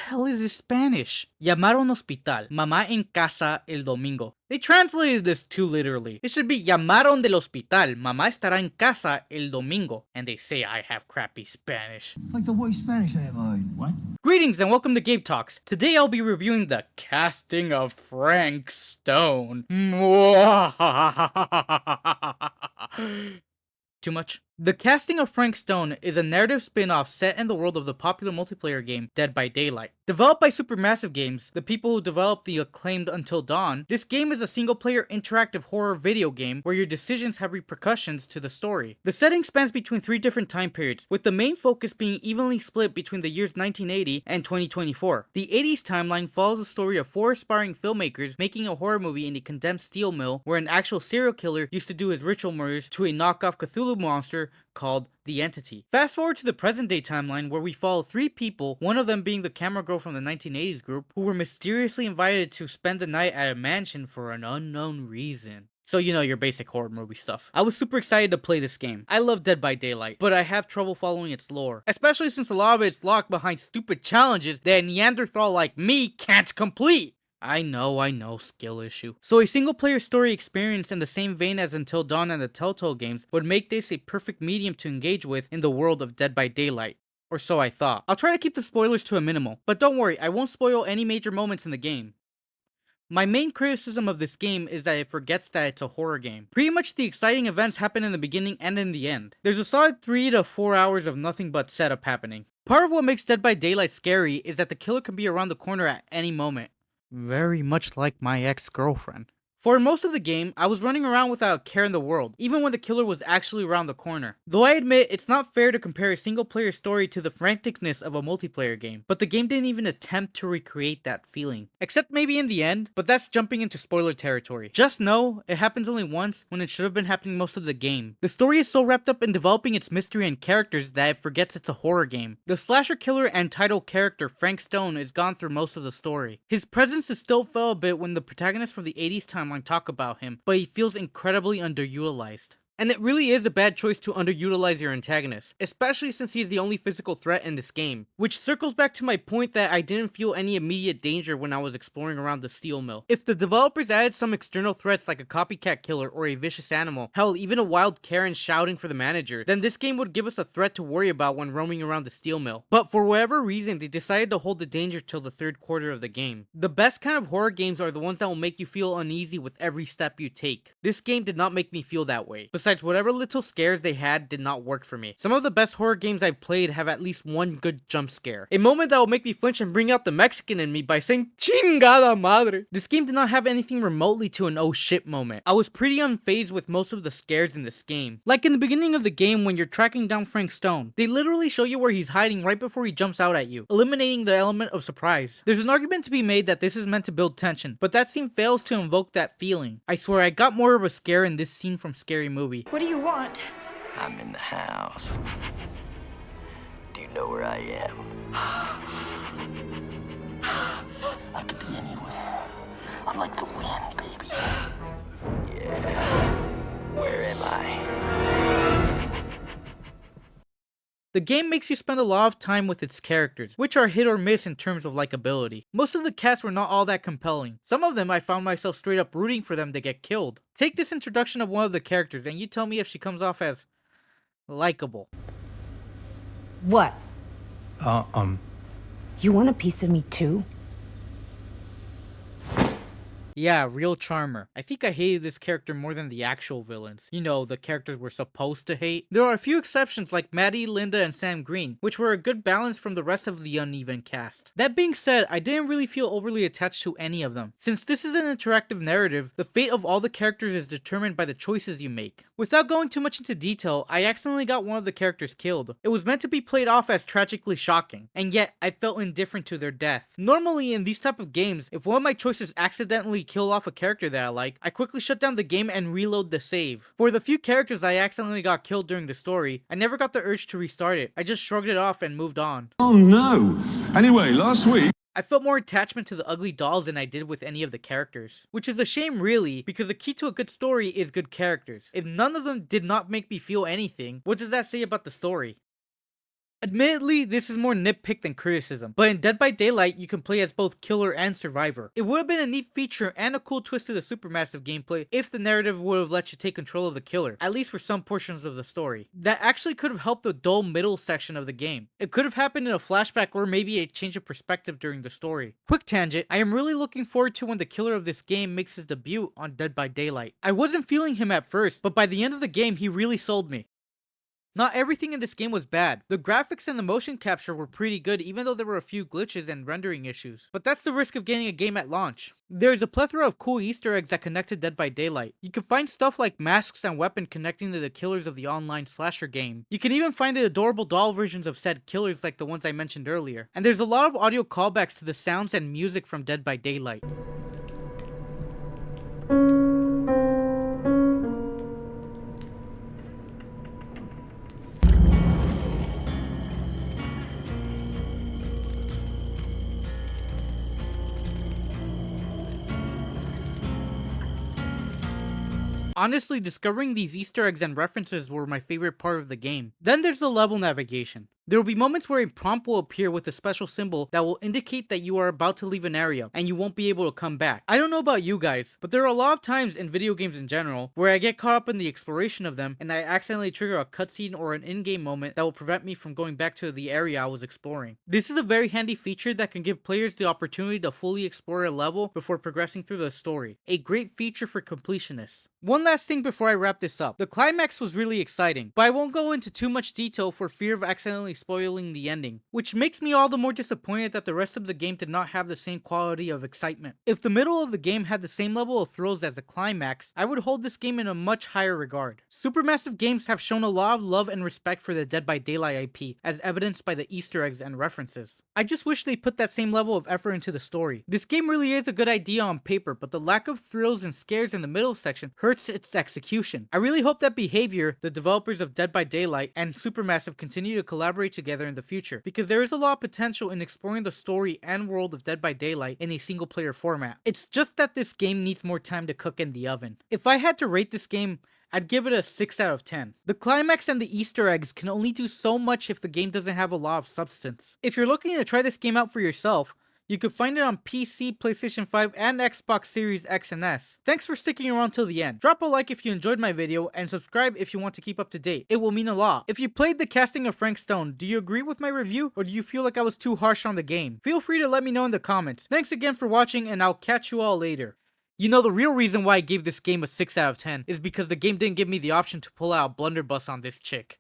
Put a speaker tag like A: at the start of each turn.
A: hell is this Spanish? Llamaron hospital, mamá en casa el domingo. They translated this too literally. It should be llamaron del hospital, mamá estará en casa el domingo. And they say I have crappy Spanish.
B: Like the worst Spanish I ever heard. What?
A: Greetings and welcome to Game Talks. Today I'll be reviewing the casting of Frank Stone. Too much? The casting of Frank Stone is a narrative spin-off set in the world of the popular multiplayer game Dead by Daylight. Developed by Supermassive Games, the people who developed the acclaimed Until Dawn, this game is a single-player interactive horror video game where your decisions have repercussions to the story. The setting spans between 3 different time periods, with the main focus being evenly split between the years 1980 and 2024. The 80s timeline follows the story of 4 aspiring filmmakers making a horror movie in a condemned steel mill where an actual serial killer used to do his ritual murders to a knockoff Cthulhu monster called The Entity. Fast forward to the present day timeline where we follow 3 people, one of them being the camera girl from the 1980s group, who were mysteriously invited to spend the night at a mansion for an unknown reason. So you know your basic horror movie stuff. I was super excited to play this game. I love Dead by Daylight, but I have trouble following its lore, especially since a lot of it's locked behind stupid challenges that a Neanderthal like me can't complete. I know, skill issue. So a single player story experience in the same vein as Until Dawn and the Telltale games would make this a perfect medium to engage with in the world of Dead by Daylight. Or so I thought. I'll try to keep the spoilers to a minimal, but don't worry, I won't spoil any major moments in the game. My main criticism of this game is that it forgets that it's a horror game. Pretty much the exciting events happen in the beginning and in the end. There's a solid 3 to 4 hours of nothing but setup happening. Part of what makes Dead by Daylight scary is that the killer can be around the corner at any moment. Very much like my ex-girlfriend. For most of the game, I was running around without a care in the world, even when the killer was actually around the corner. Though I admit, it's not fair to compare a single player story to the franticness of a multiplayer game, but the game didn't even attempt to recreate that feeling. Except maybe in the end, but that's jumping into spoiler territory. Just know, it happens only once when it should have been happening most of the game. The story is so wrapped up in developing its mystery and characters that it forgets it's a horror game. The slasher killer and title character Frank Stone is gone through most of the story. His presence is still felt a bit when the protagonists from the 80s timeline talk about him, but he feels incredibly underutilized. And it really is a bad choice to underutilize your antagonist, especially since he is the only physical threat in this game. Which circles back to my point that I didn't feel any immediate danger when I was exploring around the steel mill. If the developers added some external threats like a copycat killer or a vicious animal, hell, even a wild Karen shouting for the manager, then this game would give us a threat to worry about when roaming around the steel mill. But for whatever reason, they decided to hold the danger till the 3rd quarter of the game. The best kind of horror games are the ones that will make you feel uneasy with every step you take. This game did not make me feel that way. Besides, whatever little scares they had did not work for me. Some of the best horror games I've played have at least one good jump scare. A moment that will make me flinch and bring out the Mexican in me by saying, "Chingada madre." This game did not have anything remotely to an oh shit moment. I was pretty unfazed with most of the scares in this game. Like in the beginning of the game when you're tracking down Frank Stone, they literally show you where he's hiding right before he jumps out at you, eliminating the element of surprise. There's an argument to be made that this is meant to build tension, but that scene fails to invoke that feeling. I swear I got more of a scare in this scene from Scary Movie.
C: What do you want?
D: I'm in the house. Do you know where I am?
B: I could be anywhere. I'm like the wind, baby.
D: Yeah. Where am I?
A: The game makes you spend a lot of time with its characters, which are hit or miss in terms of likability. Most of the casts were not all that compelling. Some of them I found myself straight up rooting for them to get killed. Take this introduction of one of the characters and you tell me if she comes off as likable.
E: What?
B: Uh,
E: You want a piece of me too?
A: Yeah, real charmer. I think I hated this character more than the actual villains. You know, the characters we're supposed to hate. There are a few exceptions like Maddie, Linda, and Sam Green, which were a good balance from the rest of the uneven cast. That being said, I didn't really feel overly attached to any of them. Since this is an interactive narrative, the fate of all the characters is determined by the choices you make. Without going too much into detail, I accidentally got one of the characters killed. It was meant to be played off as tragically shocking, and yet I felt indifferent to their death. Normally in these type of games, if one of my choices accidentally kill off a character that I like, I quickly shut down the game and reload the save. For the few characters I accidentally got killed during the story, I never got the urge to restart it. I just shrugged it off and moved on.
F: Oh no! Anyway, last week...
A: I felt more attachment to the ugly dolls than I did with any of the characters. Which is a shame really, because the key to a good story is good characters. If none of them did not make me feel anything, what does that say about the story? Admittedly, this is more nitpick than criticism, but in Dead by Daylight, you can play as both killer and survivor. It would have been a neat feature and a cool twist to the Supermassive gameplay if the narrative would have let you take control of the killer, at least for some portions of the story. That actually could have helped the dull middle section of the game. It could have happened in a flashback or maybe a change of perspective during the story. Quick tangent, I am really looking forward to when the killer of this game makes his debut on Dead by Daylight. I wasn't feeling him at first, but by the end of the game, he really sold me. Not everything in this game was bad. The graphics and the motion capture were pretty good even though there were a few glitches and rendering issues. But that's the risk of getting a game at launch. There's a plethora of cool Easter eggs that connect to Dead by Daylight. You can find stuff like masks and weapons connecting to the killers of the online slasher game. You can even find the adorable doll versions of said killers like the ones I mentioned earlier. And there's a lot of audio callbacks to the sounds and music from Dead by Daylight. Honestly, discovering these Easter eggs and references were my favorite part of the game. Then there's the level navigation. There will be moments where a prompt will appear with a special symbol that will indicate that you are about to leave an area and you won't be able to come back. I don't know about you guys, but there are a lot of times in video games in general where I get caught up in the exploration of them and I accidentally trigger a cutscene or an in-game moment that will prevent me from going back to the area I was exploring. This is a very handy feature that can give players the opportunity to fully explore a level before progressing through the story. A great feature for completionists. One last thing before I wrap this up. The climax was really exciting, but I won't go into too much detail for fear of accidentally spoiling the ending, which makes me all the more disappointed that the rest of the game did not have the same quality of excitement. If the middle of the game had the same level of thrills as the climax, I would hold this game in a much higher regard. Supermassive Games have shown a lot of love and respect for the Dead by Daylight IP, as evidenced by the Easter eggs and references. I just wish they put that same level of effort into the story. This game really is a good idea on paper, but the lack of thrills and scares in the middle section hurts its execution. I really hope that Behavior, the developers of Dead by Daylight, and Supermassive continue to collaborate together in the future, because there is a lot of potential in exploring the story and world of Dead by Daylight in a single player format. It's just that this game needs more time to cook in the oven. If I had to rate this game, I'd give it a 6 out of 10. The climax and the Easter eggs can only do so much if the game doesn't have a lot of substance. If you're looking to try this game out for yourself, you can find it on PC, PlayStation 5, and Xbox Series X and S. Thanks for sticking around till the end. Drop a like if you enjoyed my video, and subscribe if you want to keep up to date. It will mean a lot. If you played The Casting of Frank Stone, do you agree with my review, or do you feel like I was too harsh on the game? Feel free to let me know in the comments. Thanks again for watching, and I'll catch you all later. You know, the real reason why I gave this game a 6 out of 10 is because the game didn't give me the option to pull out a blunderbuss on this chick.